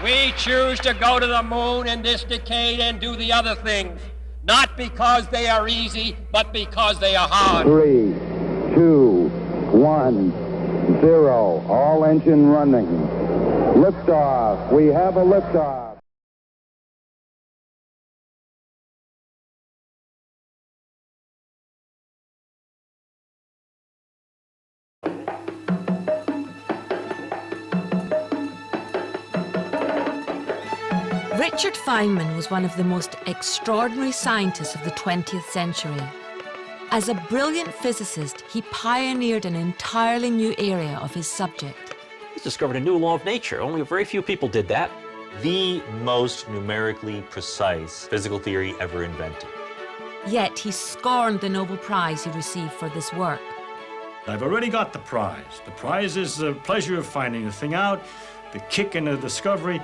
We choose to go to the moon in this decade and do the other things, not because they are easy, but because they are hard. 3, 2, 1, 0. All engine running. Liftoff. We have a liftoff. Richard Feynman was one of the most extraordinary scientists of the 20th century. As a brilliant physicist, he pioneered an entirely new area of his subject. He discovered a new law of nature. Only very few people did that. The most numerically precise physical theory ever invented. Yet he scorned the Nobel Prize he received for this work. I've already got the prize. The prize is the pleasure of finding the thing out, the kick in the discovery.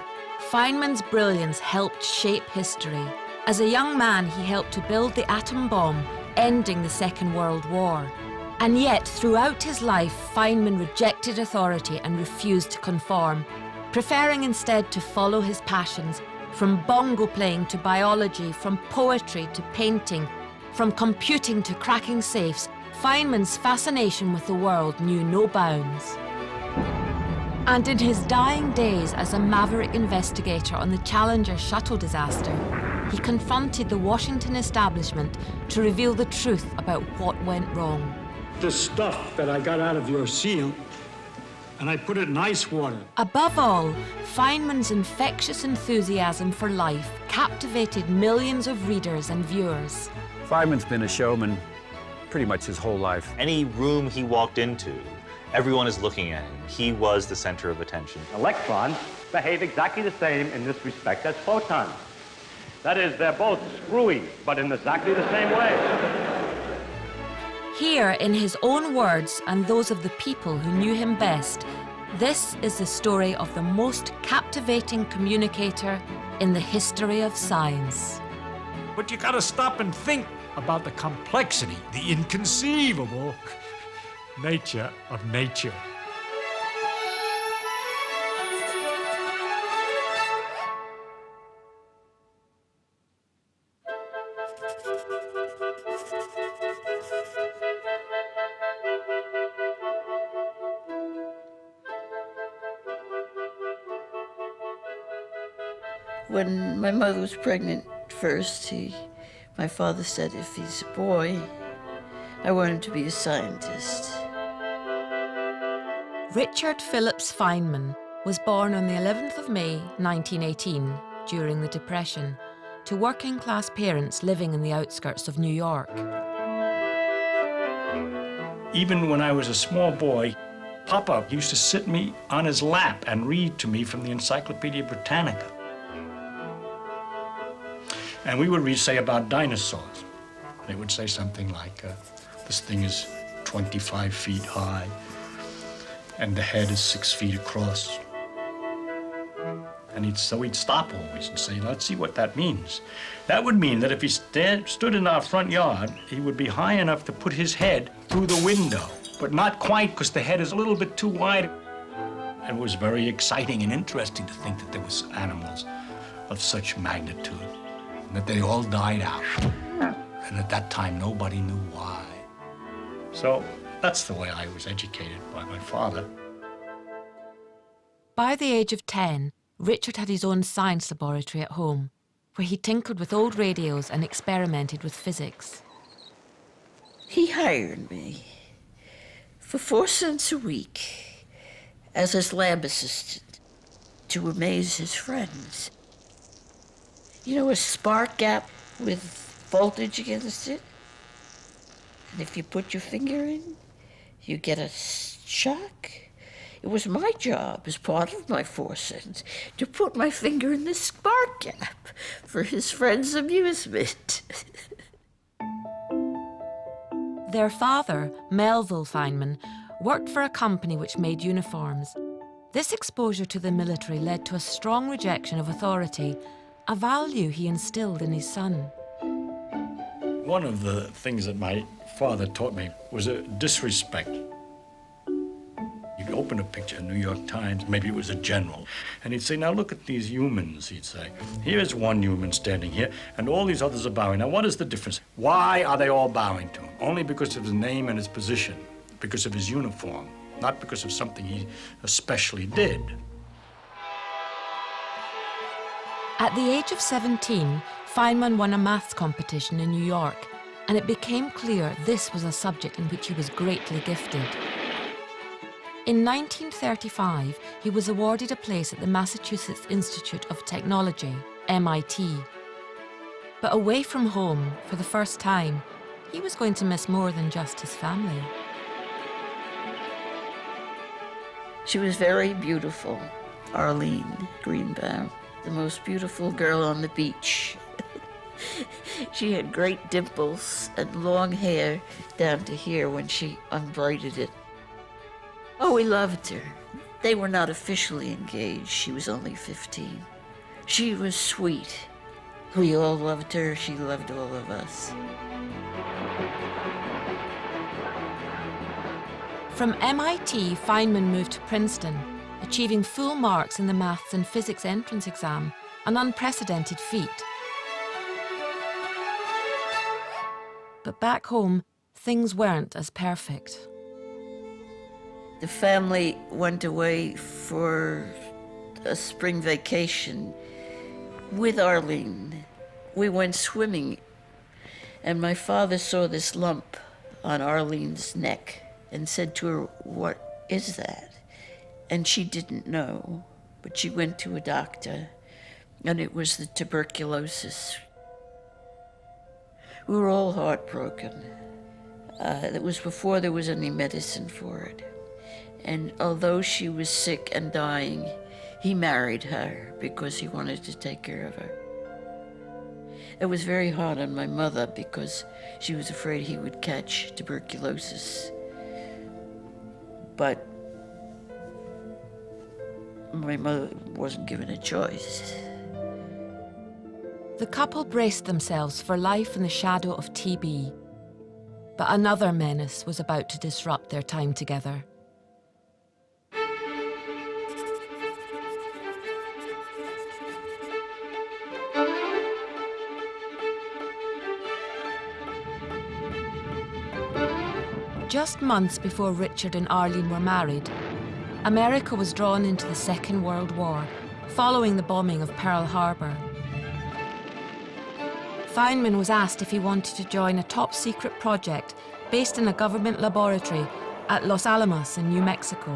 Feynman's brilliance helped shape history. As a young man, he helped to build the atom bomb, ending the Second World War. And yet, throughout his life, Feynman rejected authority and refused to conform, preferring instead to follow his passions, from bongo playing to biology, from poetry to painting, from computing to cracking safes. Feynman's fascination with the world knew no bounds. And in his dying days as a maverick investigator on the Challenger Shuttle disaster, he confronted the Washington establishment to reveal the truth about what went wrong. The stuff that I got out of your seal, and I put it in ice water. Above all, Feynman's infectious enthusiasm for life captivated millions of readers and viewers. Feynman's been a showman pretty much his whole life. Any room he walked into, everyone is looking at him. He was the center of attention. Electrons behave exactly the same in this respect as photons. That is, they're both screwy, but in exactly the same way. Here, in his own words and those of the people who knew him best, this is the story of the most captivating communicator in the history of science. But you gotta stop and think about the complexity, the inconceivable nature of nature. When my mother was pregnant first, my father said if he's a boy, I want him to be a scientist. Richard Phillips Feynman was born on the 11th of May, 1918, during the Depression, to working-class parents living in the outskirts of New York. Even when I was a small boy, Papa used to sit me on his lap and read to me from the Encyclopedia Britannica. And we would read, say, about dinosaurs. They would say something like, this thing is 25 feet high, and the head is 6 feet across. And so he'd stop always and say, let's see what that means. That would mean that if he stood in our front yard, he would be high enough to put his head through the window, but not quite, because the head is a little bit too wide. It was very exciting and interesting to think that there was animals of such magnitude, and that they all died out. And at that time, nobody knew why. So that's the way I was educated by my father. By the age of 10, Richard had his own science laboratory at home, where he tinkered with old radios and experimented with physics. He hired me for 4 cents a week as his lab assistant to amaze his friends. You know, a spark gap with voltage against it? And if you put your finger in, you get a shock. It was my job, as part of my 4 cents, to put my finger in the spark gap for his friends' amusement. Their father, Melville Feynman, worked for a company which made uniforms. This exposure to the military led to a strong rejection of authority, a value he instilled in his son. One of the things that my father taught me was a disrespect. You open a picture, New York Times, maybe it was a general, and he'd say, now look at these humans, he'd say. Here's one human standing here, and all these others are bowing. Now, what is the difference? Why are they all bowing to him? Only because of his name and his position, because of his uniform, not because of something he especially did. At the age of 17, Feynman won a maths competition in New York, and it became clear this was a subject in which he was greatly gifted. In 1935, he was awarded a place at the Massachusetts Institute of Technology, MIT. But away from home, for the first time, he was going to miss more than just his family. She was very beautiful, Arlene Greenbaum, the most beautiful girl on the beach. She had great dimples and long hair down to here when she unbraided it. Oh, we loved her. They were not officially engaged. She was only 15. She was sweet. We all loved her. She loved all of us. From MIT, Feynman moved to Princeton, achieving full marks in the maths and physics entrance exam, an unprecedented feat. But back home, things weren't as perfect. The family went away for a spring vacation with Arlene. We went swimming, and my father saw this lump on Arlene's neck and said to her, "What is that?" And she didn't know, but she went to a doctor, and it was the tuberculosis. We were all heartbroken. It was before there was any medicine for it. And although she was sick and dying, he married her because he wanted to take care of her. It was very hard on my mother because she was afraid he would catch tuberculosis. But my mother wasn't given a choice. The couple braced themselves for life in the shadow of TB. But another menace was about to disrupt their time together. Just months before Richard and Arlene were married, America was drawn into the Second World War, following the bombing of Pearl Harbor. Feynman was asked if he wanted to join a top-secret project based in a government laboratory at Los Alamos in New Mexico.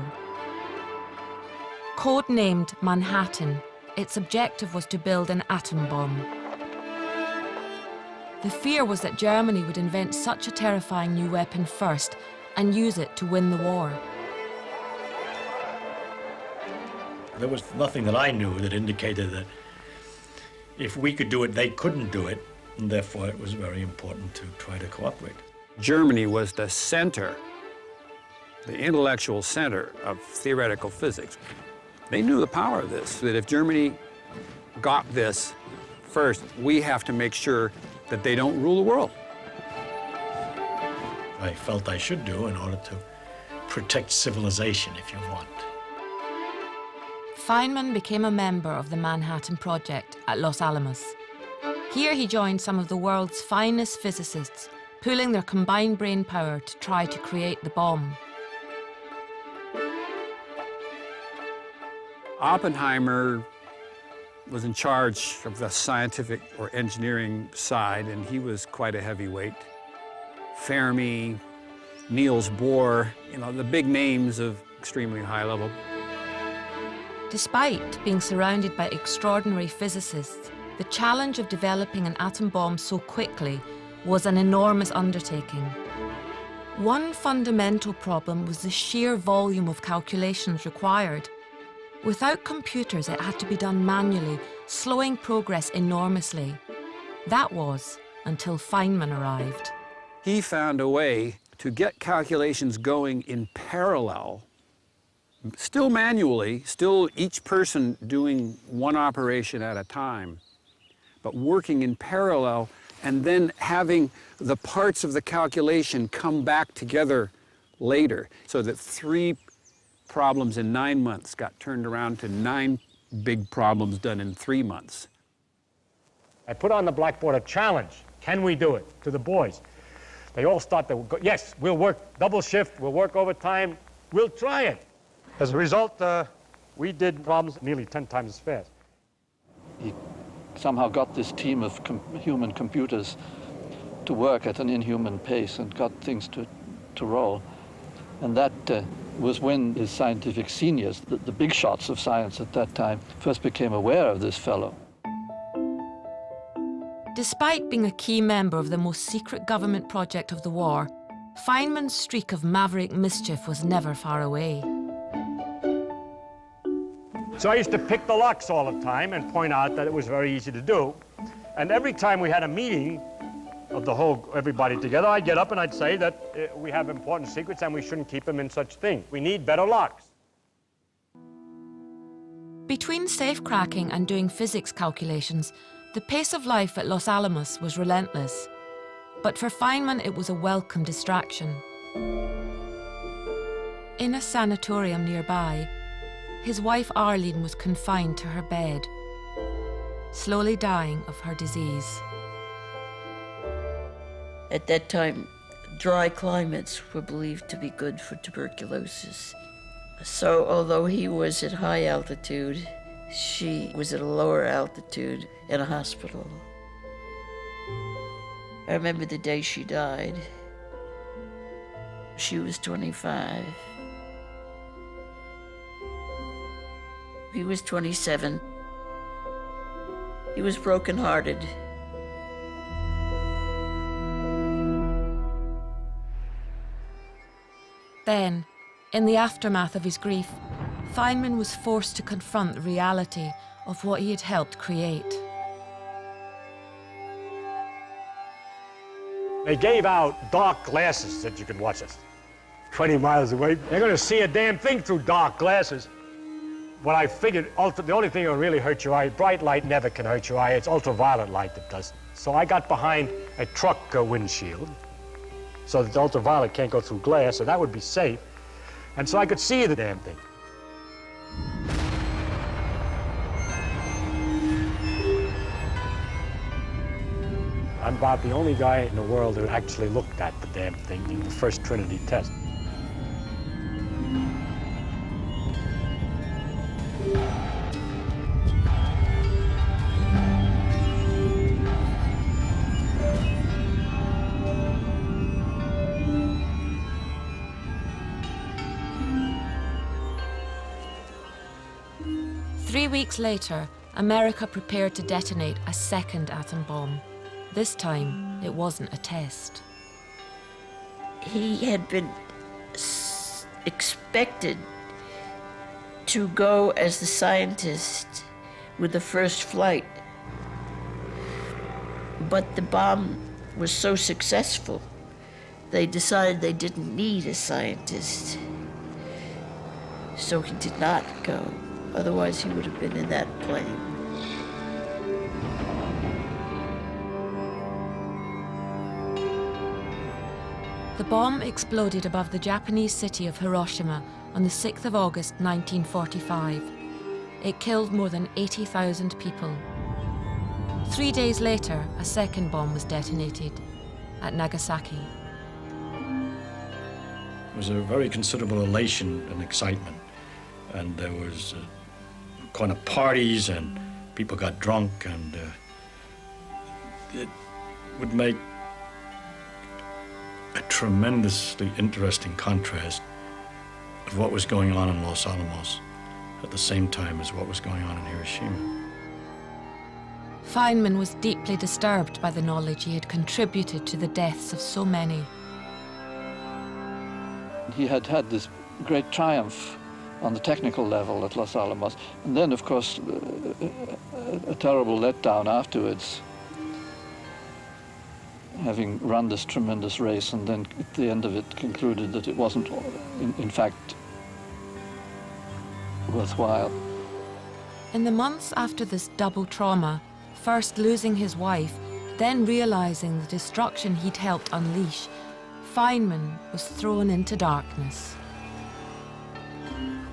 Code-named Manhattan, its objective was to build an atom bomb. The fear was that Germany would invent such a terrifying new weapon first and use it to win the war. There was nothing that I knew that indicated that if we could do it, they couldn't do it, and therefore it was very important to try to cooperate. Germany was the center, the intellectual center of theoretical physics. They knew the power of this, that if Germany got this first, we have to make sure that they don't rule the world. I felt I should do in order to protect civilization, if you want. Feynman became a member of the Manhattan Project at Los Alamos. Here he joined some of the world's finest physicists, pooling their combined brain power to try to create the bomb. Oppenheimer was in charge of the scientific or engineering side, and he was quite a heavyweight. Fermi, Niels Bohr, the big names of extremely high level. Despite being surrounded by extraordinary physicists, the challenge of developing an atom bomb so quickly was an enormous undertaking. One fundamental problem was the sheer volume of calculations required. Without computers, it had to be done manually, slowing progress enormously. That was until Feynman arrived. He found a way to get calculations going in parallel, still manually, still each person doing one operation at a time, but working in parallel and then having the parts of the calculation come back together later so that three problems in 9 months got turned around to 9 big problems done in 3 months. I put on the blackboard a challenge. Can we do it? To the boys. They all start to go, yes, we'll work double shift, we'll work overtime, we'll try it. As a result, we did problems nearly 10 times as fast. He somehow got this team of human computers to work at an inhuman pace and got things to roll. And that was when his scientific seniors, the big shots of science at that time, first became aware of this fellow. Despite being a key member of the most secret government project of the war, Feynman's streak of maverick mischief was never far away. So I used to pick the locks all the time and point out that it was very easy to do. And every time we had a meeting of everybody together, I'd get up and I'd say that we have important secrets and we shouldn't keep them in such things. We need better locks. Between safe-cracking and doing physics calculations, the pace of life at Los Alamos was relentless. But for Feynman, it was a welcome distraction. In a sanatorium nearby, his wife Arlene was confined to her bed, slowly dying of her disease. At that time, dry climates were believed to be good for tuberculosis. So although he was at high altitude, she was at a lower altitude in a hospital. I remember the day she died. She was 25. He was 27. He was brokenhearted. Then, in the aftermath of his grief, Feynman was forced to confront the reality of what he had helped create. They gave out dark glasses that you could watch us 20 miles away. They're going to see a damn thing through dark glasses. What I figured, the only thing that will really hurt your eye, bright light never can hurt your eye. It's ultraviolet light that does. So I got behind a truck windshield so that the ultraviolet can't go through glass, so that would be safe. And so I could see the damn thing. I'm about the only guy in the world who actually looked at the damn thing in the first Trinity test. Three weeks later, America prepared to detonate a second atom bomb. This time, it wasn't a test. He had been expected to go as the scientist with the first flight. But the bomb was so successful, they decided they didn't need a scientist. So he did not go. Otherwise, he would have been in that plane. The bomb exploded above the Japanese city of Hiroshima on the 6th of August 1945. It killed more than 80,000 people. 3 days later, a second bomb was detonated at Nagasaki. It was a very considerable elation and excitement. And there was kind of parties and people got drunk, and it would make a tremendously interesting contrast of what was going on in Los Alamos at the same time as what was going on in Hiroshima. Feynman was deeply disturbed by the knowledge he had contributed to the deaths of so many. He had had this great triumph on the technical level at Los Alamos, and then, of course, a terrible letdown afterwards, having run this tremendous race, and then at the end of it concluded that it wasn't, in fact, worthwhile. In the months after this double trauma, first losing his wife, then realizing the destruction he'd helped unleash, Feynman was thrown into darkness.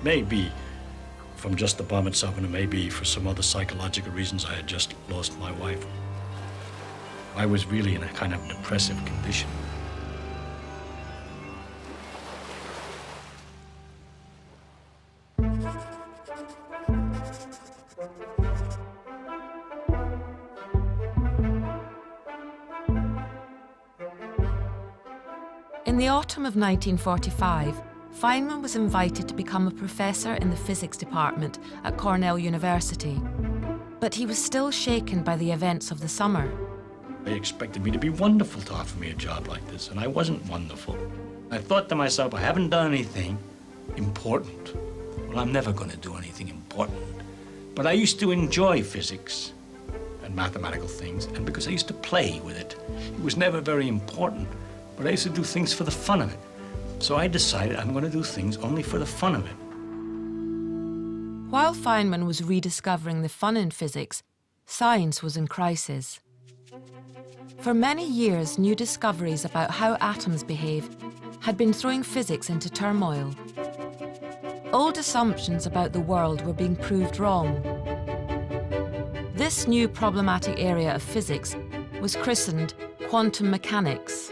may be from just the bomb itself, and it may be for some other psychological reasons. I had just lost my wife. I was really in a kind of depressive condition. In the autumn of 1945, Feynman was invited to become a professor in the physics department at Cornell University. But he was still shaken by the events of the summer. They expected me to be wonderful to offer me a job like this, and I wasn't wonderful. I thought to myself, I haven't done anything important. Well, I'm never going to do anything important. But I used to enjoy physics and mathematical things, and because I used to play with it. It was never very important, but I used to do things for the fun of it. So I decided I'm going to do things only for the fun of it. While Feynman was rediscovering the fun in physics, science was in crisis. For many years, new discoveries about how atoms behave had been throwing physics into turmoil. Old assumptions about the world were being proved wrong. This new problematic area of physics was christened quantum mechanics.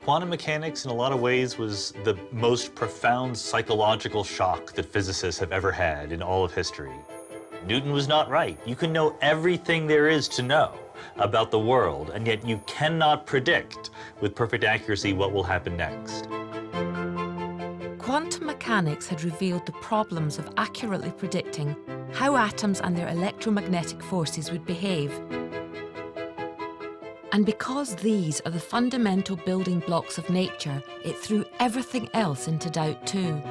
Quantum mechanics, in a lot of ways, was the most profound psychological shock that physicists have ever had in all of history. Newton was not right. You can know everything there is to know about the world, and yet you cannot predict with perfect accuracy what will happen next. Quantum mechanics had revealed the problems of accurately predicting how atoms and their electromagnetic forces would behave. And because these are the fundamental building blocks of nature, it threw everything else into doubt too.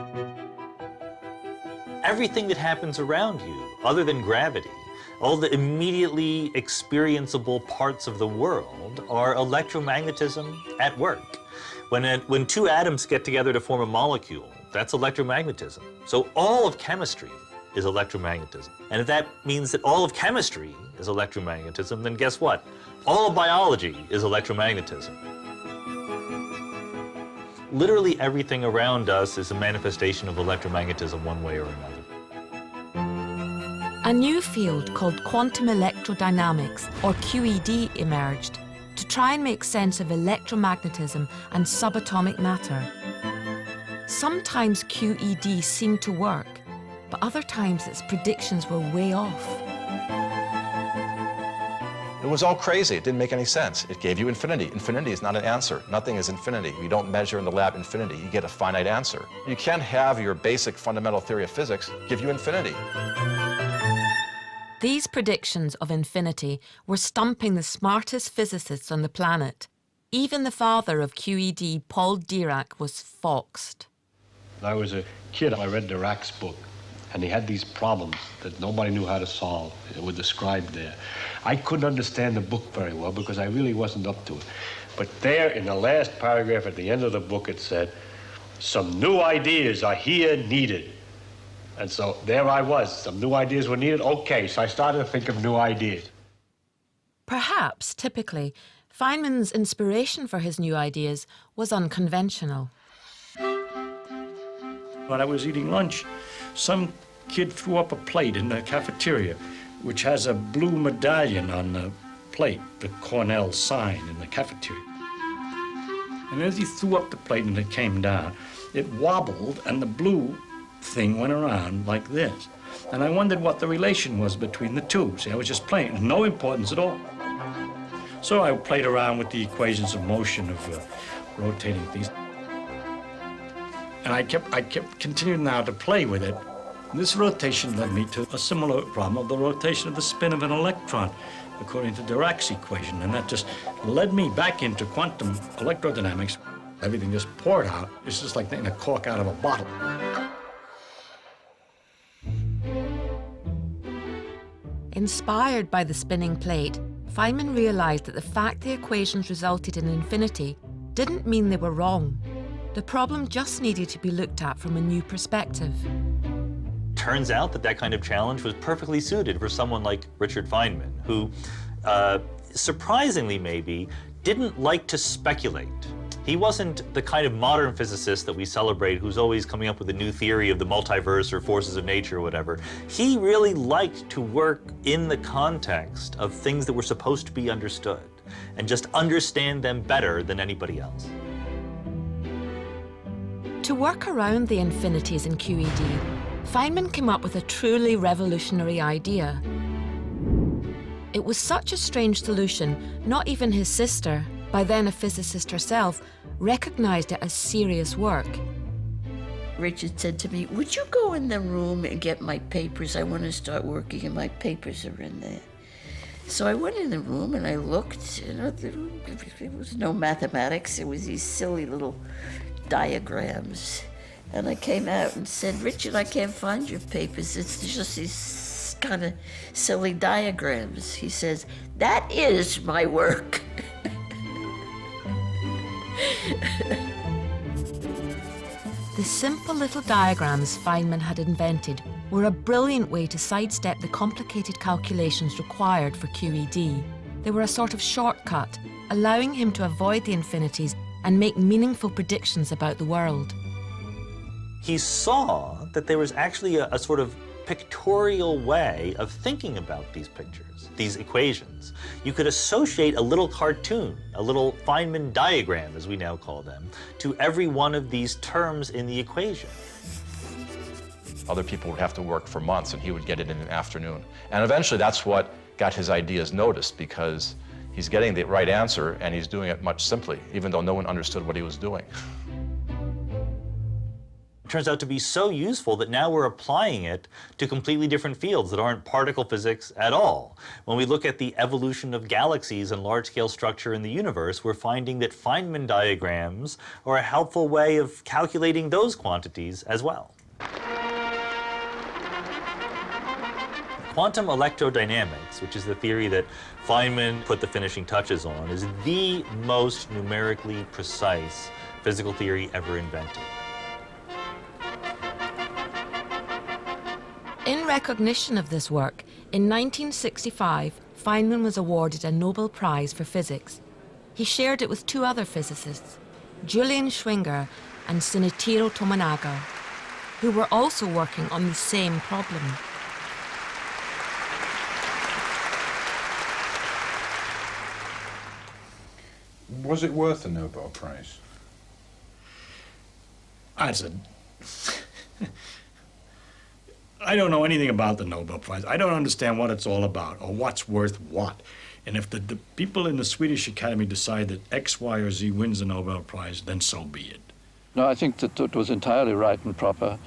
Everything that happens around you, other than gravity, all the immediately experienceable parts of the world are electromagnetism at work. When two atoms get together to form a molecule, that's electromagnetism. So all of chemistry is electromagnetism. And if that means that all of chemistry is electromagnetism, then guess what? All of biology is electromagnetism. Literally everything around us is a manifestation of electromagnetism one way or another. A new field called quantum electrodynamics, or QED, emerged to try and make sense of electromagnetism and subatomic matter. Sometimes QED seemed to work, but other times its predictions were way off. It was all crazy. It didn't make any sense. It gave you infinity. Infinity is not an answer. Nothing is infinity. You don't measure in the lab infinity. You get a finite answer. You can't have your basic fundamental theory of physics give you infinity. These predictions of infinity were stumping the smartest physicists on the planet. Even the father of QED, Paul Dirac, was foxed. When I was a kid, I read Dirac's book, and he had these problems that nobody knew how to solve. They were described there. I couldn't understand the book very well because I really wasn't up to it. But there, in the last paragraph at the end of the book, it said, "Some new ideas are here needed." And so there I was. Some new ideas were needed. Okay, so I started to think of new ideas. Perhaps, typically, Feynman's inspiration for his new ideas was unconventional. When I was eating lunch, some kid threw up a plate in the cafeteria, which has a blue medallion on the plate, the Cornell sign in the cafeteria. And as he threw up the plate and it came down, it wobbled and the blue thing went around like this. And I wondered what the relation was between the two. See, I was just playing, no importance at all. So I played around with the equations of motion of rotating things. And I kept continuing now to play with it. This rotation led me to a similar problem of the rotation of the spin of an electron, according to Dirac's equation. And that just led me back into quantum electrodynamics. Everything just poured out. It's just like taking a cork out of a bottle. Inspired by the spinning plate, Feynman realized that the fact the equations resulted in infinity didn't mean they were wrong. The problem just needed to be looked at from a new perspective. Turns out that that kind of challenge was perfectly suited for someone like Richard Feynman, who, surprisingly maybe, didn't like to speculate. He wasn't the kind of modern physicist that we celebrate who's always coming up with a new theory of the multiverse or forces of nature or whatever. He really liked to work in the context of things that were supposed to be understood and just understand them better than anybody else. To work around the infinities in QED, Feynman came up with a truly revolutionary idea. It was such a strange solution, not even his sister, by then a physicist herself, recognized it as serious work. Richard said to me, "Would you go in the room and get my papers? I want to start working and my papers are in there." So I went in the room and I looked, there was no mathematics, it was these silly little diagrams. And I came out and said, "Richard, I can't find your papers. It's just these kind of silly diagrams." He says, "That is my work." The simple little diagrams Feynman had invented were a brilliant way to sidestep the complicated calculations required for QED. They were a sort of shortcut, allowing him to avoid the infinities and make meaningful predictions about the world. He saw that there was actually a sort of pictorial way of thinking about these pictures, these equations. You could associate a little cartoon, a little Feynman diagram, as we now call them, to every one of these terms in the equation. Other people would have to work for months, and he would get it in an afternoon. And eventually that's what got his ideas noticed, because he's getting the right answer, and he's doing it much simply, even though no one understood what he was doing. Turns out to be so useful that now we're applying it to completely different fields that aren't particle physics at all. When we look at the evolution of galaxies and large-scale structure in the universe, we're finding that Feynman diagrams are a helpful way of calculating those quantities as well. Quantum electrodynamics, which is the theory that Feynman put the finishing touches on, is the most numerically precise physical theory ever invented. In recognition of this work, in 1965, Feynman was awarded a Nobel Prize for Physics. He shared it with two other physicists, Julian Schwinger and Shinichiro Tomonaga, who were also working on the same problem. Was it worth a Nobel Prize? I don't know anything about the Nobel Prize. I don't understand what it's all about or what's worth what. And if the people in the Swedish Academy decide that X, Y, or Z wins the Nobel Prize, then so be it. No, I think that it was entirely right and proper.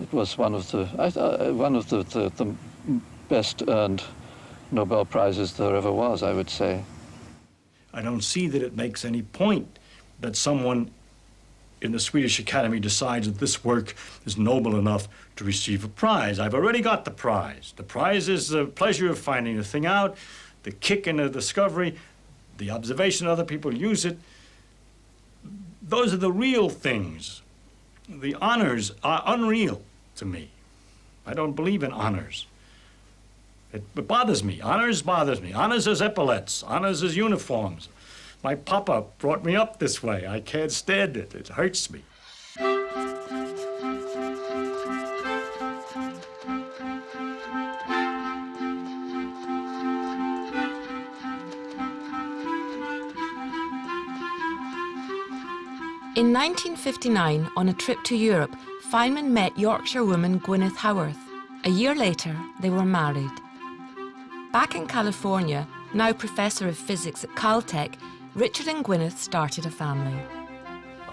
It was one of the best earned Nobel Prizes there ever was, I would say. I don't see that it makes any point that someone in the Swedish Academy decides that this work is noble enough to receive a prize. I've already got the prize. The prize is the pleasure of finding the thing out, the kick in the discovery, the observation other people use it. Those are the real things. The honors are unreal to me. I don't believe in honors. It bothers me. Honors bothers me. Honors is epaulets. Honors is uniforms. My papa brought me up this way. I can't stand it. It hurts me. In 1959, on a trip to Europe, Feynman met Yorkshire woman Gwyneth Howarth. A year later, they were married. Back in California, now professor of physics at Caltech, Richard and Gwyneth started a family.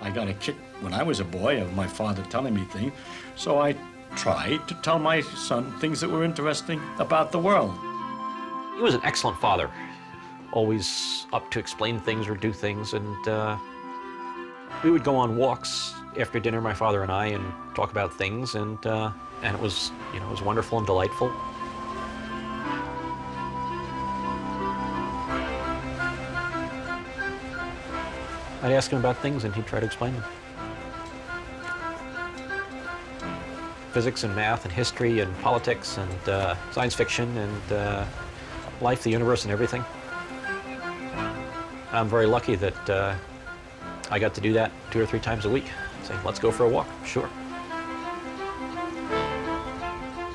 I got a kick when I was a boy of my father telling me things, so I tried to tell my son things that were interesting about the world. He was an excellent father, always up to explain things or do things, and we would go on walks after dinner, my father and I, and talk about things, and it was, it was wonderful and delightful. I'd ask him about things, and he'd try to explain them. Physics and math and history and politics and science fiction and life, the universe, and everything. I'm very lucky that I got to do that 2 or 3 times a week. Say, let's go for a walk. Sure.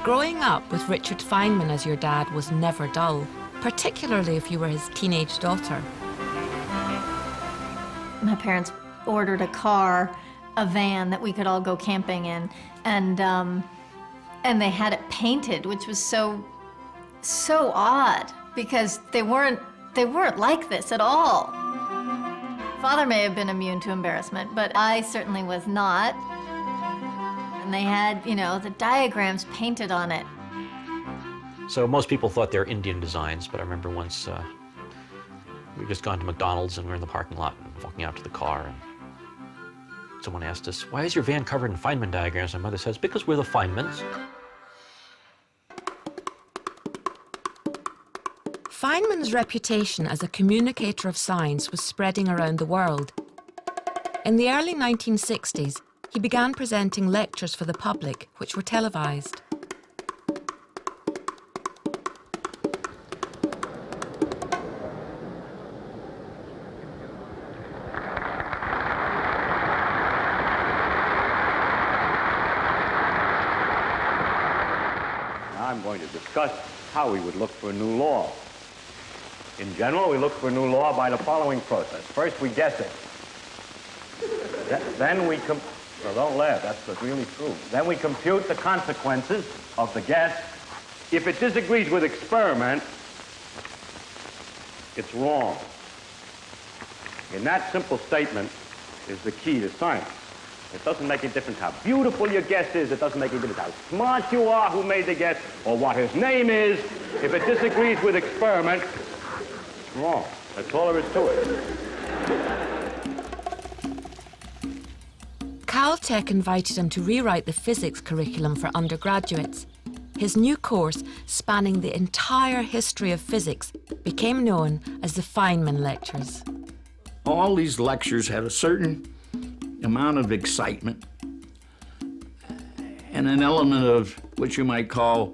Growing up with Richard Feynman as your dad was never dull, particularly if you were his teenage daughter. My parents ordered a van that we could all go camping in, and they had it painted, which was so odd because they weren't like this at all. Father may have been immune to embarrassment, but I certainly was not. And they had, you know, the diagrams painted on it. So most people thought they were Indian designs, but I remember once we'd just gone to McDonald's and we were in the parking lot and walking out to the car, and someone asked us, "Why is your van covered in Feynman diagrams?" My mother says, "Because we're the Feynmans." Feynman's reputation as a communicator of science was spreading around the world. In the early 1960s, he began presenting lectures for the public, which were televised. Now I'm going to discuss how we would look for a new law. In general, we look for a new law by the following process. First, we guess it. Then we well, don't laugh, that's really true. Then we compute the consequences of the guess. If it disagrees with experiment, it's wrong. And that simple statement is the key to science. It doesn't make a difference how beautiful your guess is. It doesn't make a difference how smart you are who made the guess or what his name is. If it disagrees with experiment, it's wrong. That's all there is to it. Caltech invited him to rewrite the physics curriculum for undergraduates. His new course, spanning the entire history of physics, became known as the Feynman Lectures. All these lectures had a certain amount of excitement and an element of what you might call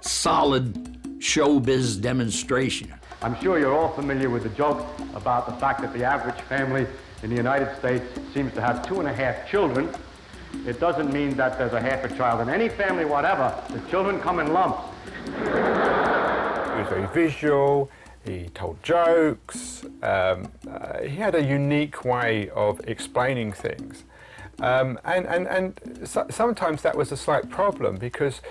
solid showbiz demonstration. I'm sure you're all familiar with the joke about the fact that the average family in the United States seems to have 2.5 children. It doesn't mean that there's a half a child in any family whatever. The children come in lumps. He was very visual, he told jokes, he had a unique way of explaining things. Sometimes that was a slight problem because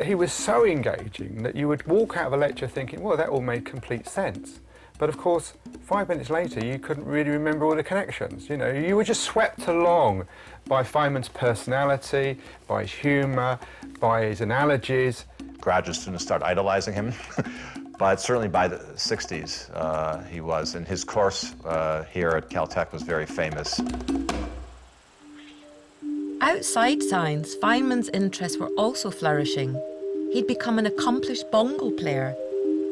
he was so engaging that you would walk out of a lecture thinking, well, that all made complete sense. But of course, 5 minutes later, you couldn't really remember all the connections. You know, you were just swept along by Feynman's personality, by his humor, by his analogies. Graduate students start idolizing him. But certainly by the 60s, he was, and his course here at Caltech was very famous. Outside science, Feynman's interests were also flourishing. He'd become an accomplished bongo player,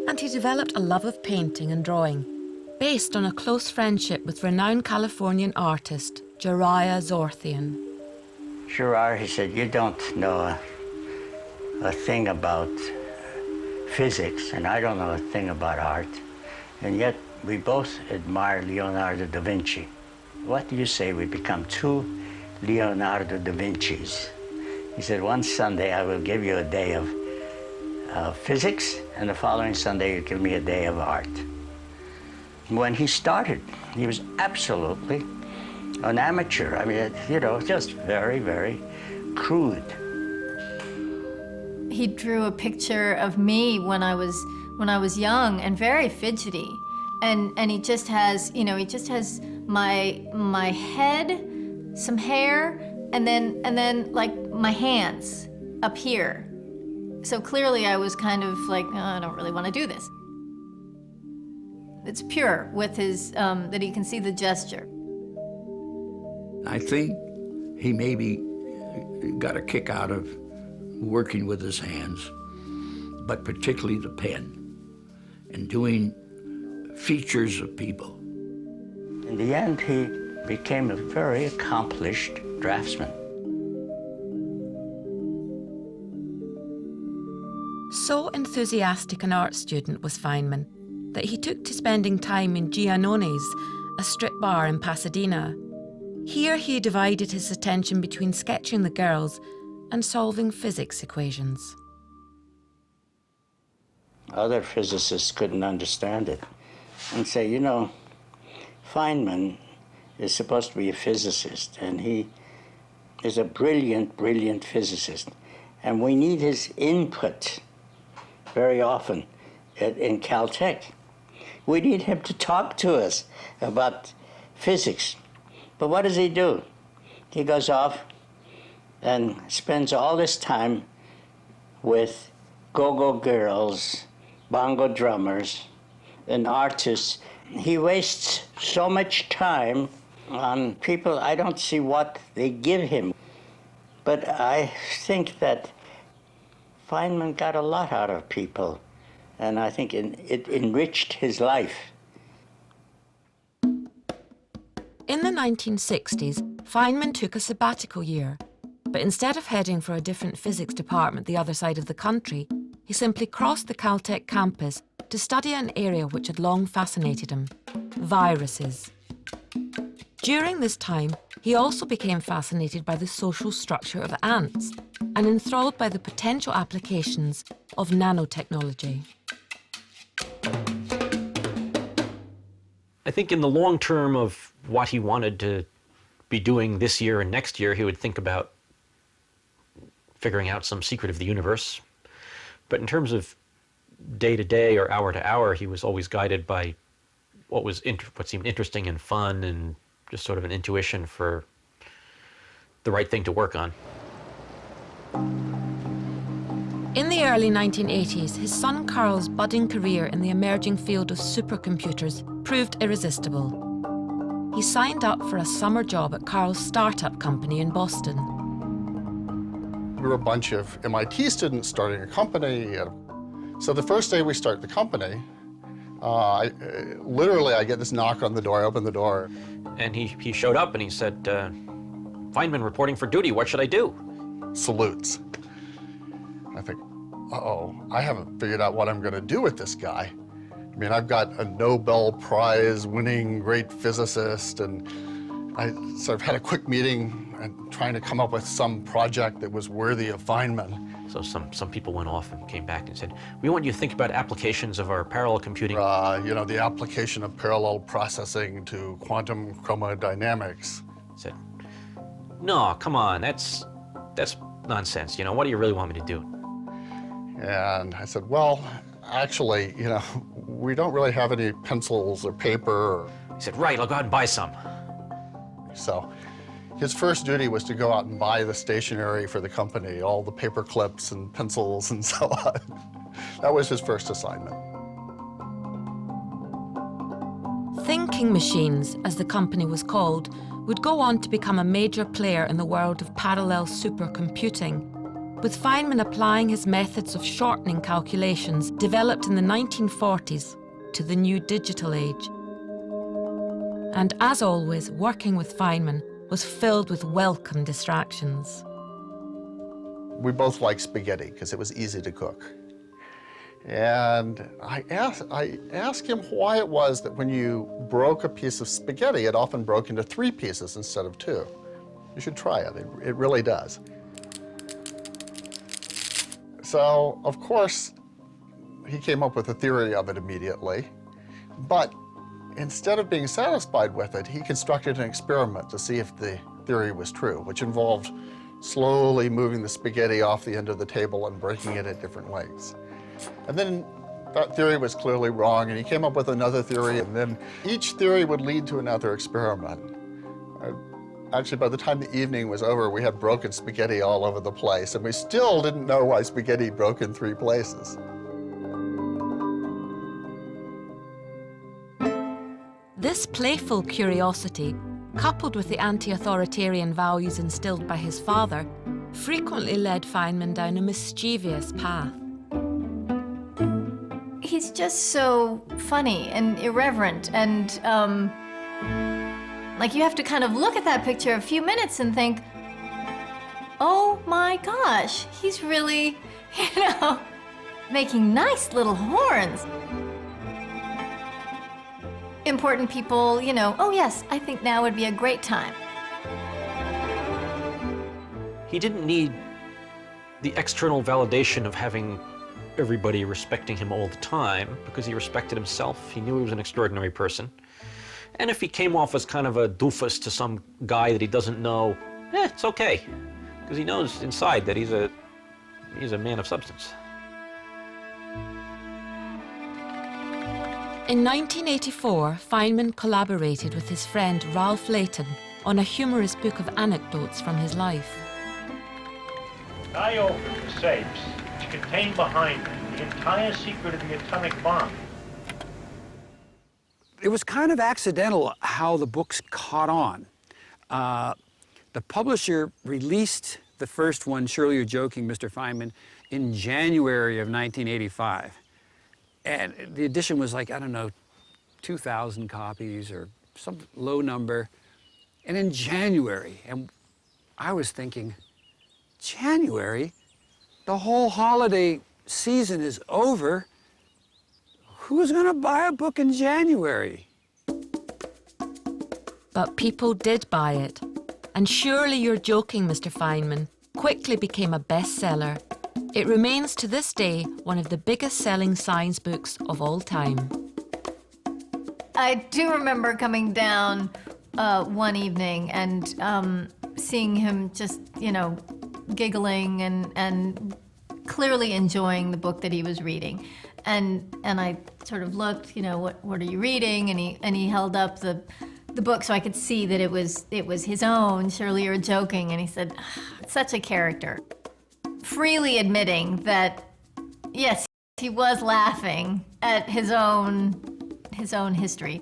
and he developed a love of painting and drawing, based on a close friendship with renowned Californian artist, Jariah Zorthian. Gerard, he said, you don't know a thing about physics, and I don't know a thing about art, and yet we both admire Leonardo da Vinci. What do you say we become two Leonardo da Vinci's? He said, one Sunday I will give you a day of physics, and the following Sunday you give me a day of art. When he started, he was absolutely an amateur. I mean, you know, just very, very crude. He drew a picture of me when I was young and very fidgety, and he just has, you know, he just has my head, some hair, and then like my hands up here. So clearly I was kind of like, oh, I don't really want to do this. It's pure with his, that he can see the gesture. I think he maybe got a kick out of working with his hands, but particularly the pen, and doing features of people. In the end, he became a very accomplished draftsman. So enthusiastic an art student was Feynman that he took to spending time in Giannoni's, a strip bar in Pasadena. Here he divided his attention between sketching the girls and solving physics equations. Other physicists couldn't understand it and say, you know, Feynman is supposed to be a physicist, and he is a brilliant, brilliant physicist. And we need his input very often in Caltech. We need him to talk to us about physics. But what does he do? He goes off and spends all this time with go-go girls, bongo drummers, and artists. He wastes so much time on people. I don't see what they give him. But I think that Feynman got a lot out of people, and I think it enriched his life. In the 1960s, Feynman took a sabbatical year, but instead of heading for a different physics department the other side of the country, he simply crossed the Caltech campus to study an area which had long fascinated him: viruses. During this time, he also became fascinated by the social structure of ants and enthralled by the potential applications of nanotechnology. I think in the long term of what he wanted to be doing this year and next year, he would think about figuring out some secret of the universe. But in terms of day to day or hour to hour, he was always guided by what seemed interesting and fun, and just sort of an intuition for the right thing to work on. In the early 1980s, his son Carl's budding career in the emerging field of supercomputers proved irresistible. He signed up for a summer job at Carl's startup company in Boston. We were a bunch of MIT students starting a company. So the first day we start the company, literally I get this knock on the door, I open the door. And he showed up and he said, Feynman reporting for duty, what should I do? Salutes. I think, uh-oh, I haven't figured out what I'm going to do with this guy. I mean, I've got a Nobel Prize winning great physicist, and I sort of had a quick meeting and trying to come up with some project that was worthy of Feynman. So some people went off and came back and said, we want you to think about applications of our parallel computing. You know, the application of parallel processing to quantum chromodynamics. I said, no, come on, that's nonsense. You know, what do you really want me to do? And I said, well, actually, you know, we don't really have any pencils or paper. He said, right, I'll go out and buy some. So his first duty was to go out and buy the stationery for the company, all the paper clips and pencils and so on. That was his first assignment. Thinking Machines, as the company was called, would go on to become a major player in the world of parallel supercomputing, with Feynman applying his methods of shortening calculations developed in the 1940s to the new digital age. And as always, working with Feynman was filled with welcome distractions. We both liked spaghetti because it was easy to cook. And I asked him why it was that when you broke a piece of spaghetti, it often broke into 3 pieces instead of 2. You should try it. It really does. So, of course, he came up with a theory of it immediately. But instead of being satisfied with it, he constructed an experiment to see if the theory was true, which involved slowly moving the spaghetti off the end of the table and breaking it at different lengths. And then that theory was clearly wrong, and he came up with another theory, and then each theory would lead to another experiment. Actually, by the time the evening was over, we had broken spaghetti all over the place, and we still didn't know why spaghetti broke in 3 places. This playful curiosity, coupled with the anti-authoritarian values instilled by his father, frequently led Feynman down a mischievous path. He's just so funny and irreverent, and like you have to kind of look at that picture a few minutes and think, oh my gosh, he's really, you know, making nice little horns. important people, you know, oh yes, I think now would be a great time. He didn't need the external validation of having everybody respecting him all the time, because he respected himself. He knew he was an extraordinary person. And if he came off as kind of a doofus to some guy that he doesn't know, it's okay, because he knows inside that he's a man of substance. In 1984, Feynman collaborated with his friend Ralph Layton on a humorous book of anecdotes from his life. I opened the safes which contained behind them the entire secret of the atomic bomb. It was kind of accidental how the books caught on. The publisher released the first one, Surely You're Joking, Mr. Feynman, in January of 1985. And the edition was like, I don't know, 2,000 copies or some low number. And in January, and I was thinking, January? The whole holiday season is over. Who's gonna buy a book in January? But people did buy it. And Surely You're Joking, Mr. Feynman quickly became a bestseller. It remains to this day one of the biggest selling science books of all time. I do remember coming down one evening and seeing him just, you know, giggling and clearly enjoying the book that he was reading. And I sort of looked, you know, what are you reading? And he held up the book so I could see that it was his own, Surely You're Joking. And he said, such a character. Freely admitting that, yes, he was laughing at his own history.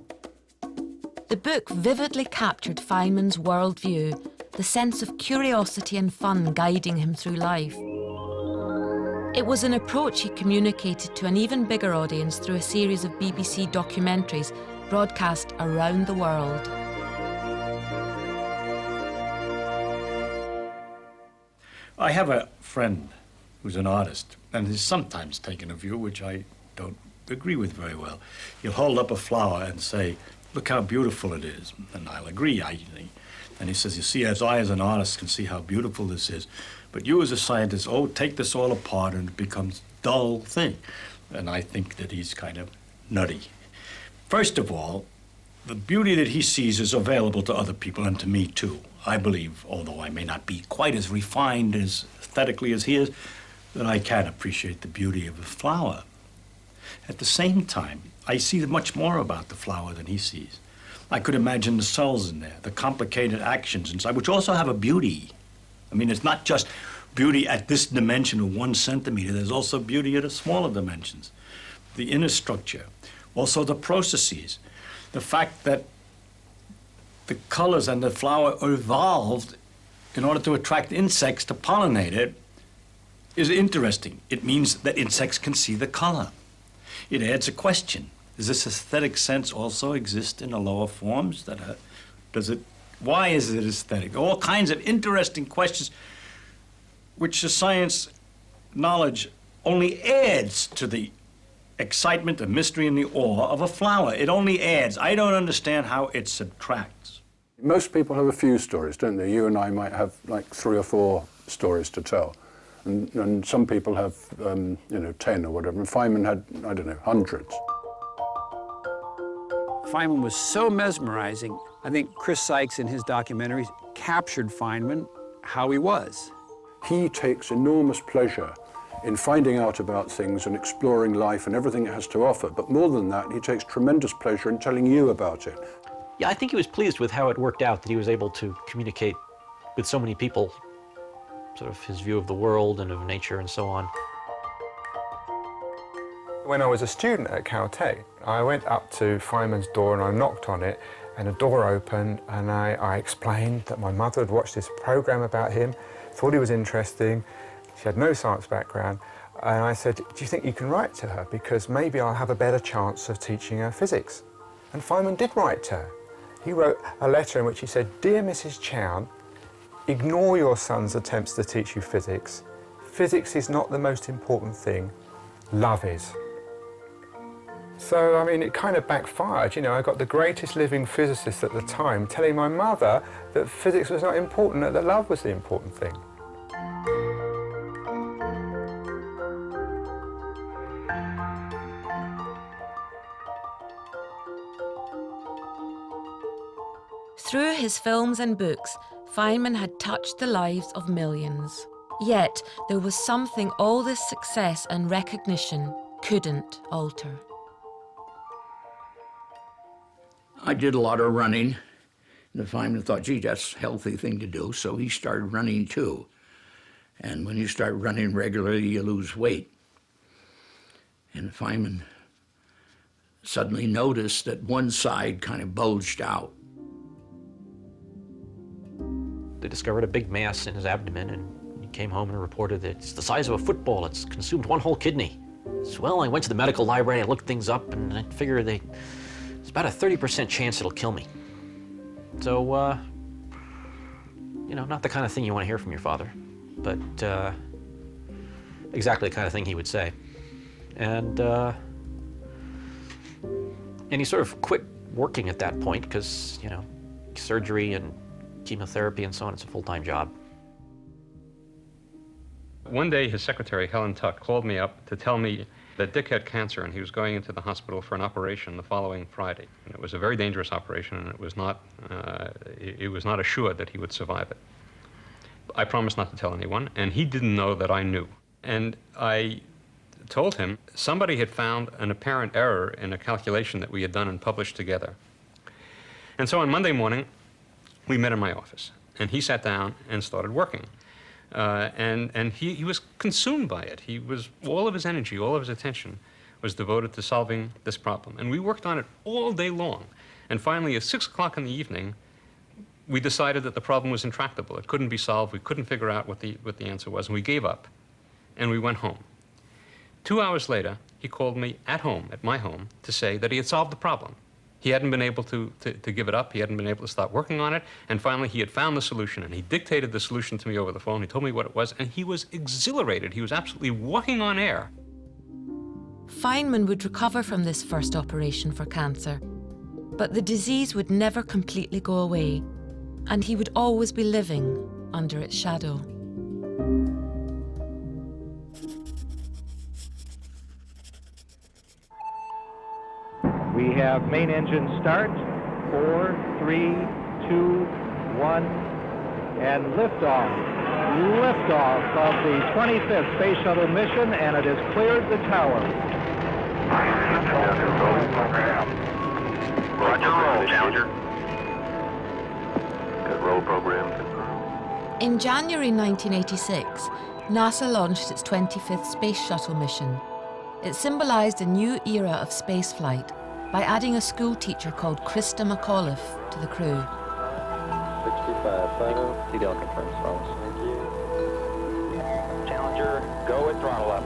The book vividly captured Feynman's worldview, the sense of curiosity and fun guiding him through life. It was an approach he communicated to an even bigger audience through a series of BBC documentaries broadcast around the world. I have a friend who's an artist, and he's sometimes taken a view which I don't agree with very well. He'll hold up a flower and say, look how beautiful it is, and I'll agree. And he says, you see, as I as an artist can see how beautiful this is, but you as a scientist, oh, take this all apart and it becomes a dull thing. And I think that he's kind of nutty. First of all, the beauty that he sees is available to other people and to me too. I believe, although I may not be quite as refined as aesthetically as he is, that I can appreciate the beauty of a flower. At the same time, I see much more about the flower than he sees. I could imagine the cells in there, the complicated actions inside, which also have a beauty. I mean, it's not just beauty at this dimension of 1 centimeter, there's also beauty at a smaller dimensions. The inner structure, also the processes, the fact that the colors and the flower evolved in order to attract insects to pollinate it is interesting. It means that insects can see the color. It adds a question. Does this aesthetic sense also exist in the lower forms? Why is it aesthetic? All kinds of interesting questions which the science knowledge only adds to the excitement, the mystery, and the awe of a flower. It only adds. I don't understand how it subtracts. Most people have a few stories, don't they? You and I might have like 3 or 4 stories to tell. And some people have, 10 or whatever. And Feynman had, I don't know, hundreds. Feynman was so mesmerizing. I think Chris Sykes in his documentaries captured Feynman how he was. He takes enormous pleasure in finding out about things and exploring life and everything it has to offer. But more than that, he takes tremendous pleasure in telling you about it. Yeah, I think he was pleased with how it worked out, that he was able to communicate with so many people, sort of his view of the world and of nature and so on. When I was a student at Caltech, I went up to Feynman's door and I knocked on it, and the door opened, and I explained that my mother had watched this program about him, thought he was interesting. She had no science background, and I said, do you think you can write to her? Because maybe I'll have a better chance of teaching her physics. And Feynman did write to her. He wrote a letter in which he said, Dear Mrs. Chown, ignore your son's attempts to teach you physics. Physics is not the most important thing. Love is. So, I mean, it kind of backfired. You know, I got the greatest living physicist at the time telling my mother that physics was not important, that love was the important thing. Through his films and books, Feynman had touched the lives of millions. Yet, there was something all this success and recognition couldn't alter. I did a lot of running. And Feynman thought, gee, that's a healthy thing to do, so he started running too. And when you start running regularly, you lose weight. And Feynman suddenly noticed that one side kind of bulged out. They discovered a big mass in his abdomen, and he came home and reported that it's the size of a football. It's consumed one whole kidney. So, well, I went to the medical library and I looked things up, and I figured it's about a 30% chance it'll kill me. So, you know, not the kind of thing you want to hear from your father, but exactly the kind of thing he would say. And he sort of quit working at that point because, you know, surgery and chemotherapy and so on, it's a full-time job. One day, his secretary, Helen Tuck, called me up to tell me that Dick had cancer and he was going into the hospital for an operation the following Friday. And it was a very dangerous operation, and it was not assured that he would survive it. I promised not to tell anyone, and he didn't know that I knew. And I told him somebody had found an apparent error in a calculation that we had done and published together. And so on Monday morning, we met in my office, and he sat down and started working. And he was consumed by it. All of his energy, all of his attention was devoted to solving this problem. And we worked on it all day long. And finally, at 6 o'clock in the evening, we decided that the problem was intractable. It couldn't be solved. We couldn't figure out what the answer was, and we gave up. And we went home. 2 hours later, he called me at home, at my home, to say that he had solved the problem. He hadn't been able to give it up. He hadn't been able to stop working on it. And finally, he had found the solution, and he dictated the solution to me over the phone. He told me what it was, and he was exhilarated. He was absolutely walking on air. Feynman would recover from this first operation for cancer, but the disease would never completely go away, and he would always be living under its shadow. We have main engine start, 4, 3, 2, 1, and liftoff. Liftoff of the 25th Space Shuttle mission, and it has cleared the tower. Roger, roll, Challenger. Good roll program confirmed. In January 1986, NASA launched its 25th Space Shuttle mission. It symbolized a new era of spaceflight by adding a school teacher called Krista McAuliffe to the crew. 65, final. TDL confirms, follows. Thank you. Challenger, go with throttle up.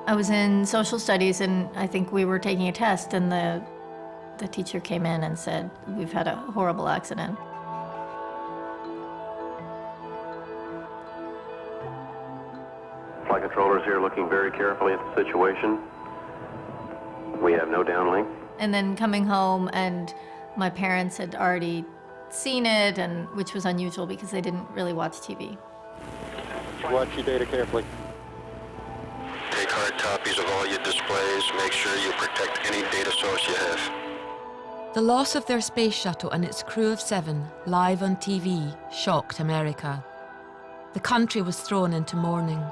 I was in social studies, and I think we were taking a test, and the teacher came in and said, "We've had a horrible accident." Flight controllers here looking very carefully at the situation. We have no downlink. And then coming home, and my parents had already seen it, and which was unusual because they didn't really watch TV. Watch your data carefully. Take hard copies of all your displays. Make sure you protect any data source you have. The loss of their space shuttle and its crew of 7, live on TV, shocked America. The country was thrown into mourning.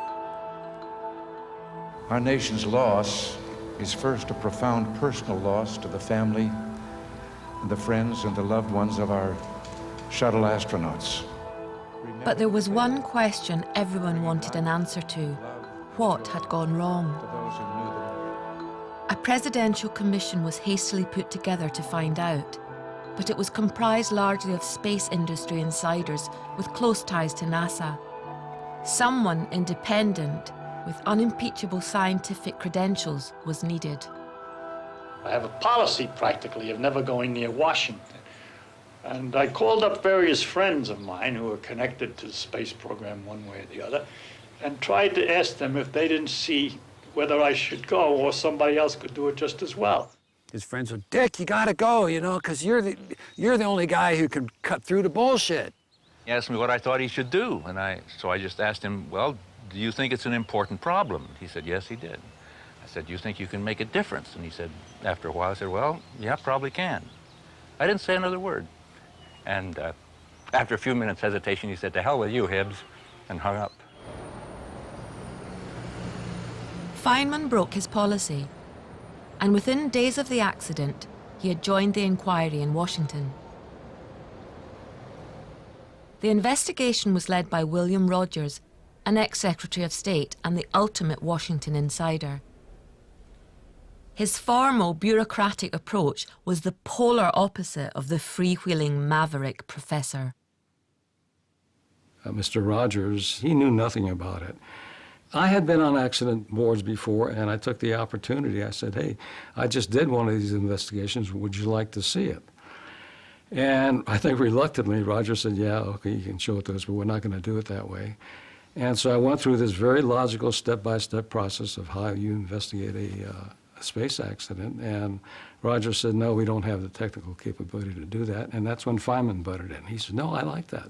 Our nation's loss is first a profound personal loss to the family, and the friends and the loved ones of our shuttle astronauts. But there was one question everyone wanted an answer to. What had gone wrong? A presidential commission was hastily put together to find out, but it was comprised largely of space industry insiders with close ties to NASA. Someone independent with unimpeachable scientific credentials was needed. I have a policy practically of never going near Washington. And I called up various friends of mine who were connected to the space program one way or the other, and tried to ask them if they didn't see whether I should go or somebody else could do it just as well. His friends would, Dick, you gotta go, you know, because you're the only guy who can cut through the bullshit. He asked me what I thought he should do, and so I just asked him, well, do you think it's an important problem? He said, yes, he did. I said, do you think you can make a difference? And he said, after a while, I said, well, yeah, probably can. I didn't say another word. And after a few minutes hesitation, he said, to hell with you, Hibbs, and hung up. Feynman broke his policy, and within days of the accident, he had joined the inquiry in Washington. The investigation was led by William Rogers, an ex-Secretary of State and the ultimate Washington insider. His formal, bureaucratic approach was the polar opposite of the freewheeling maverick professor. Mr. Rogers, he knew nothing about it. I had been on accident boards before, and I took the opportunity. I said, hey, I just did one of these investigations. Would you like to see it? And I think reluctantly, Rogers said, yeah, okay, you can show it to us, but we're not going to do it that way. And so I went through this very logical step-by-step process of how you investigate a space accident. And Rogers said, no, we don't have the technical capability to do that. And that's when Feynman butted in. He said, no, I like that.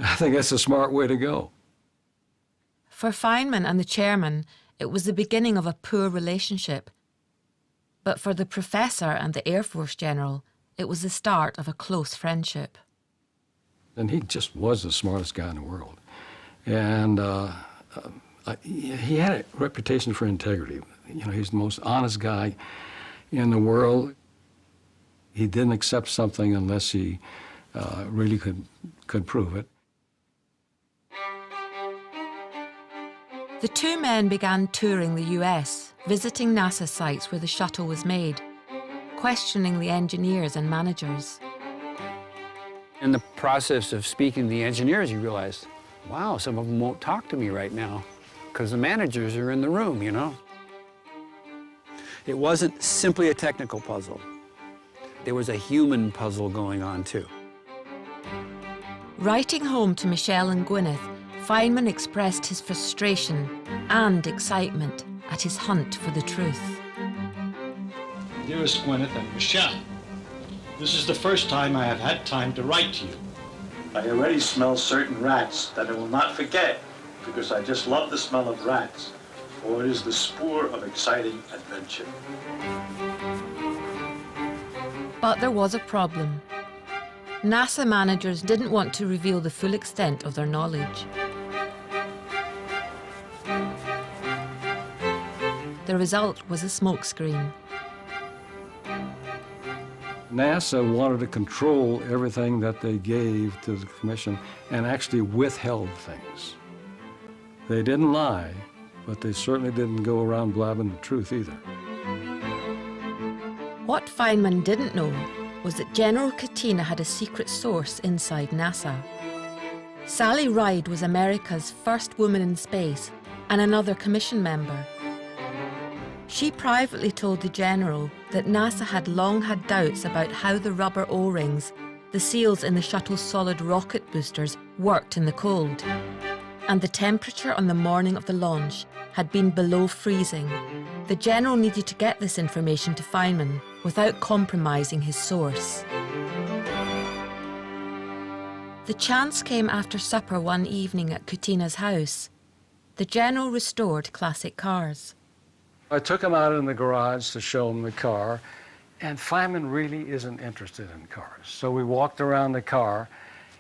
I think that's a smart way to go. For Feynman and the chairman, it was the beginning of a poor relationship. But for the professor and the Air Force general, it was the start of a close friendship. And he just was the smartest guy in the world. And he had a reputation for integrity. You know, he's the most honest guy in the world. He didn't accept something unless he really could prove it. The two men began touring the US, visiting NASA sites where the shuttle was made, questioning the engineers and managers. In the process of speaking to the engineers, you realized, wow, some of them won't talk to me right now because the managers are in the room, you know? It wasn't simply a technical puzzle. There was a human puzzle going on, too. Writing home to Michelle and Gwyneth, Feynman expressed his frustration and excitement at his hunt for the truth. Dearest Gwyneth and Michelle, this is the first time I have had time to write to you. I already smell certain rats that I will not forget because I just love the smell of rats, for it is the spur of exciting adventure. But there was a problem. NASA managers didn't want to reveal the full extent of their knowledge. The result was a smokescreen. NASA wanted to control everything that they gave to the commission and actually withheld things. They didn't lie, but they certainly didn't go around blabbing the truth either. What Feynman didn't know was that General Katina had a secret source inside NASA. Sally Ride was America's first woman in space and another commission member. She privately told the general that NASA had long had doubts about how the rubber O-rings, the seals in the shuttle's solid rocket boosters, worked in the cold. And the temperature on the morning of the launch had been below freezing. The general needed to get this information to Feynman without compromising his source. The chance came after supper one evening at Kutina's house. The general restored classic cars. I took him out in the garage to show him the car, and Feynman really isn't interested in cars. So we walked around the car,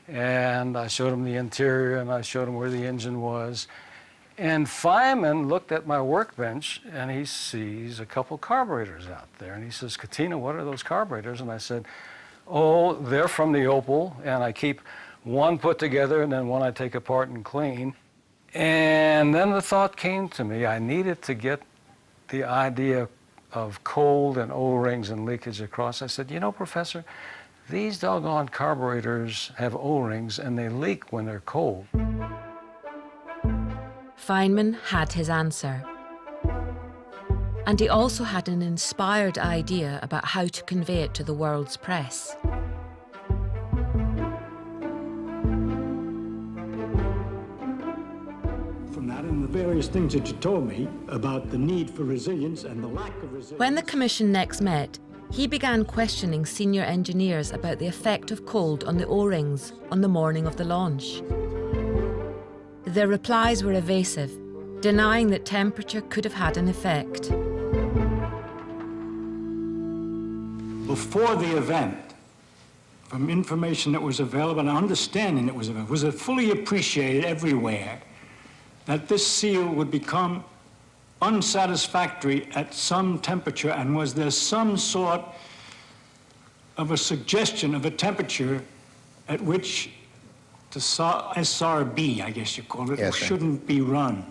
and I showed him the interior, and I showed him where the engine was. And Feynman looked at my workbench, and he sees a couple carburetors out there. And he says, Katina, what are those carburetors? And I said, oh, they're from the Opal, and I keep one put together, and then one I take apart and clean. And then the thought came to me, I needed to get the idea of cold and O-rings and leakage across. I said, you know, Professor, these doggone carburetors have O-rings and they leak when they're cold. Feynman had his answer. And he also had an inspired idea about how to convey it to the world's press. From that in the various things that you told me about the need for resilience and the lack of resilience. When the Commission next met, he began questioning senior engineers about the effect of cold on the O-rings on the morning of the launch. Their replies were evasive, denying that temperature could have had an effect. Before the event, from information that was available and understanding that was available, was it fully appreciated everywhere that this seal would become unsatisfactory at some temperature, and was there some sort of a suggestion of a temperature at which the SRB, I guess you call it, Yes, sir. shouldn't be run?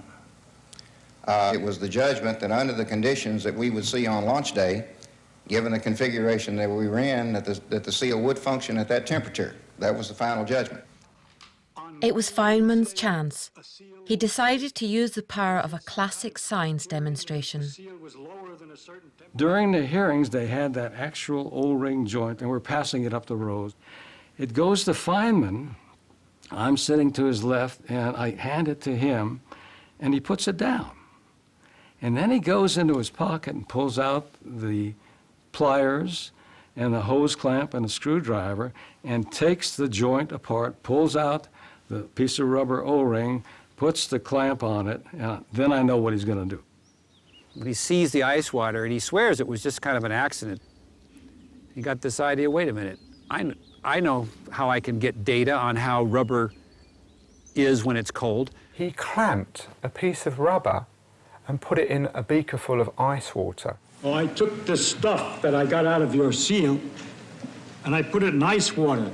It was the judgment that under the conditions that we would see on launch day, given the configuration that we were in, that the seal would function at that temperature. That was the final judgment. It was Feynman's chance. He decided to use the power of a classic science demonstration. During the hearings, they had that actual O-ring joint, and we're passing it up the road. It goes to Feynman. I'm sitting to his left, and I hand it to him, and he puts it down. And then he goes into his pocket and pulls out the pliers and the hose clamp and a screwdriver and takes the joint apart, pulls out the piece of rubber O-ring, puts the clamp on it, and then I know what he's going to do. But he sees the ice water, and he swears it was just kind of an accident. He got this idea, wait a minute, I know how I can get data on how rubber is when it's cold. He clamped a piece of rubber and put it in a beaker full of ice water. Well, I took the stuff that I got out of your seal and I put it in ice water.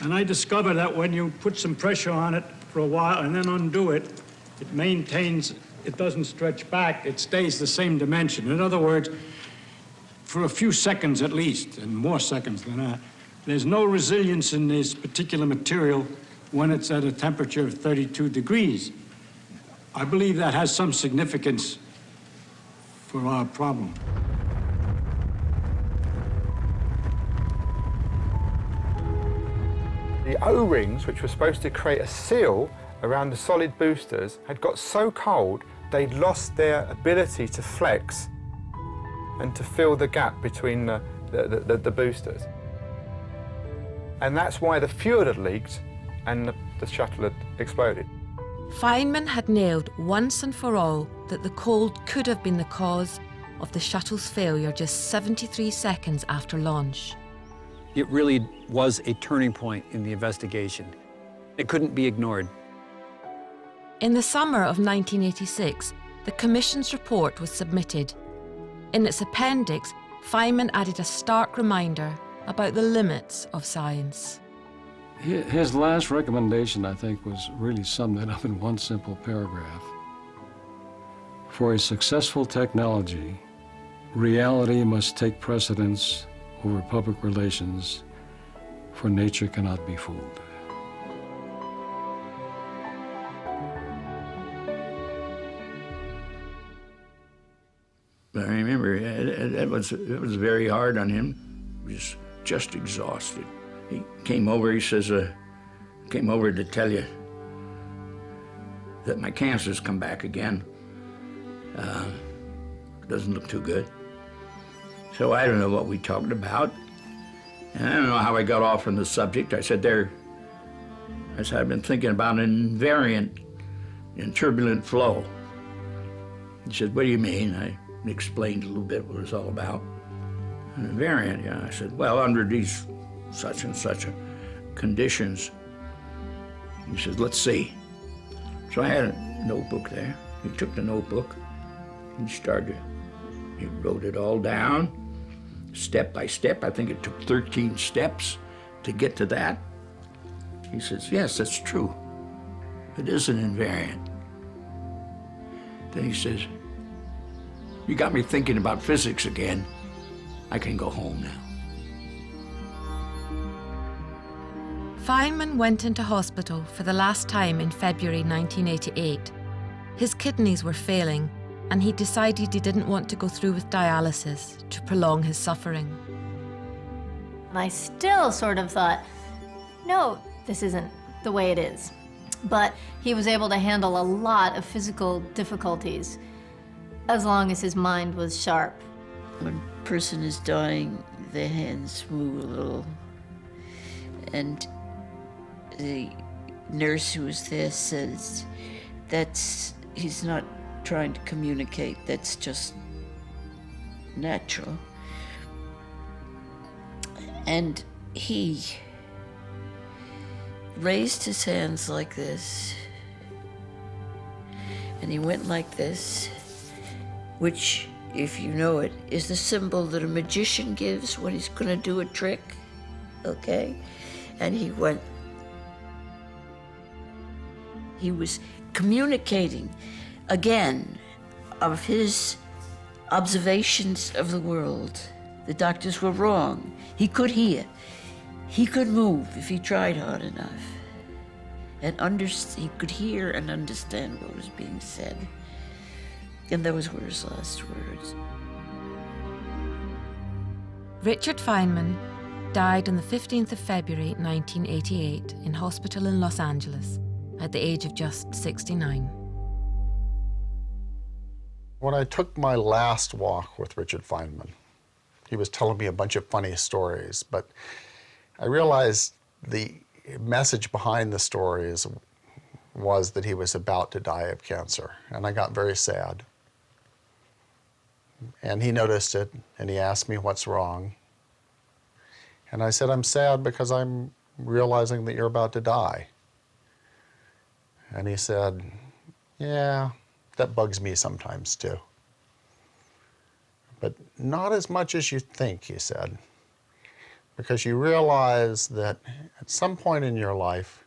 And I discovered that when you put some pressure on it for a while and then undo it, it maintains, it doesn't stretch back, it stays the same dimension. In other words, for a few seconds at least, and more seconds than that, there's no resilience in this particular material when it's at a temperature of 32 degrees. I believe that has some significance for our problem. The O-rings, which were supposed to create a seal around the solid boosters, had got so cold they'd lost their ability to flex and to fill the gap between the boosters. And that's why the fuel had leaked and the shuttle had exploded. Feynman had nailed once and for all that the cold could have been the cause of the shuttle's failure just 73 seconds after launch. It really was a turning point in the investigation. It couldn't be ignored. In the summer of 1986, the Commission's report was submitted. In its appendix, Feynman added a stark reminder about the limits of science. His last recommendation, I think, was really summed it up in one simple paragraph. For a successful technology, reality must take precedence over public relations, for nature cannot be fooled. I remember it was very hard on him. He was just exhausted. He came over, he says, came over to tell you that my cancer's come back again. Doesn't look too good. So I don't know what we talked about. And I don't know how I got off on the subject. I said, I've been thinking about an invariant in turbulent flow. He said, what do you mean? I explained a little bit what it was all about. An invariant, yeah. I said, well, under these such and such conditions. He said, let's see. So I had a notebook there. He took the notebook and he wrote it all down, step by step. I think it took 13 steps to get to that. He says, yes, that's true. It is an invariant. Then he says, you got me thinking about physics again. I can go home now. Feynman went into hospital for the last time in February 1988. His kidneys were failing, and he decided he didn't want to go through with dialysis to prolong his suffering. And I still sort of thought, no, this isn't the way it is. But he was able to handle a lot of physical difficulties as long as his mind was sharp. When a person is dying, their hands move a little. And the nurse who was there says he's not trying to communicate, that's just natural. And he raised his hands like this, and he went like this, which, if you know it, is the symbol that a magician gives when he's gonna do a trick, okay? And he went. He was communicating, again, of his observations of the world. The doctors were wrong. He could hear. He could move if he tried hard enough. And he could hear and understand what was being said. And those were his last words. Richard Feynman died on the 15th of February 1988 in hospital in Los Angeles at the age of just 69. When I took my last walk with Richard Feynman, he was telling me a bunch of funny stories, but I realized the message behind the stories was that he was about to die of cancer, and I got very sad. And he noticed it, and he asked me what's wrong. And I said, I'm sad because I'm realizing that you're about to die. And he said, yeah, that bugs me sometimes too. But not as much as you think, he said, because you realize that at some point in your life,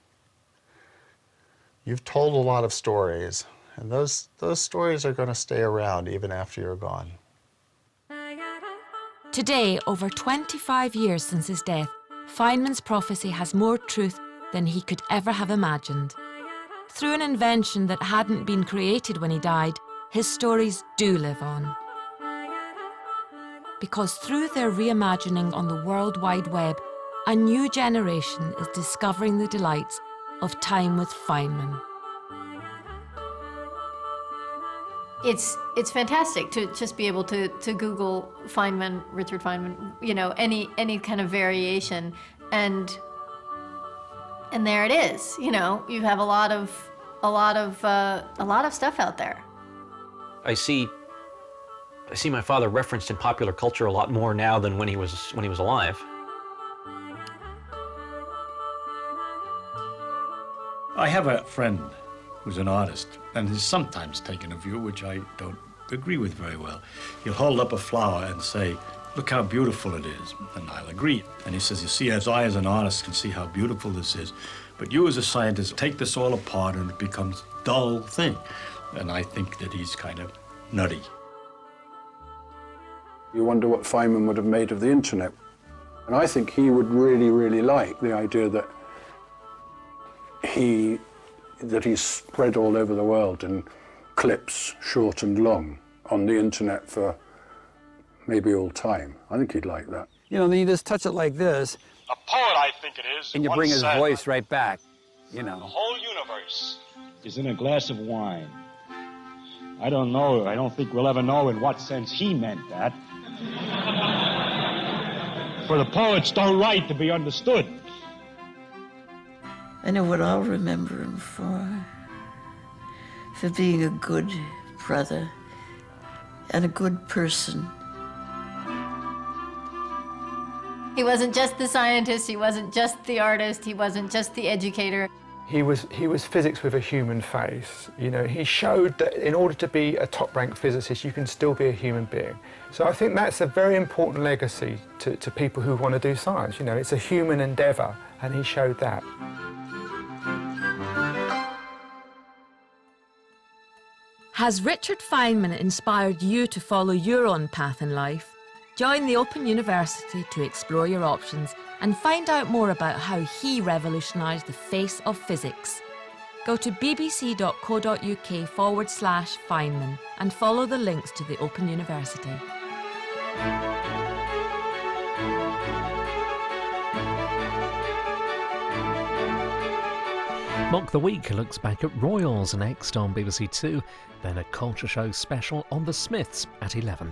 you've told a lot of stories, and those stories are going to stay around even after you're gone. Today, over 25 years since his death, Feynman's prophecy has more truth than he could ever have imagined. Through an invention that hadn't been created when he died, his stories do live on. Because through their reimagining on the World Wide Web, a new generation is discovering the delights of time with Feynman. It's fantastic to just be able to Google Feynman, Richard Feynman, you know, any kind of variation, and there it is. You know, you have a lot of stuff out there. I see my father referenced in popular culture a lot more now than when he was alive. I have a friend who's an artist, and he's sometimes taken a view which I don't agree with very well. He'll hold up a flower and say, look how beautiful it is, and I'll agree. And he says, you see, as I as an artist can see how beautiful this is, but you as a scientist take this all apart and it becomes a dull thing. And I think that he's kind of nutty. You wonder what Feynman would have made of the internet. And I think he would really, really like the idea that he's spread all over the world in clips, short and long, on the internet for maybe all time. I think he'd like that. You know, then you just touch it like this. A poet, I think it is. And you bring his voice right back, you know. The whole universe is in a glass of wine. I don't know. I don't think we'll ever know in what sense he meant that. For the poets don't write to be understood. I know what I'll remember him for being a good brother and a good person. He wasn't just the scientist, he wasn't just the artist, he wasn't just the educator. He was physics with a human face. You know, he showed that in order to be a top-ranked physicist, you can still be a human being. So I think that's a very important legacy to people who want to do science. You know, it's a human endeavor, and he showed that. Has Richard Feynman inspired you to follow your own path in life? Join the Open University to explore your options and find out more about how he revolutionised the face of physics. Go to bbc.co.uk/Feynman and follow the links to the Open University. Mock the Week looks back at Royals next on BBC Two, then a culture show special on the Smiths at 11.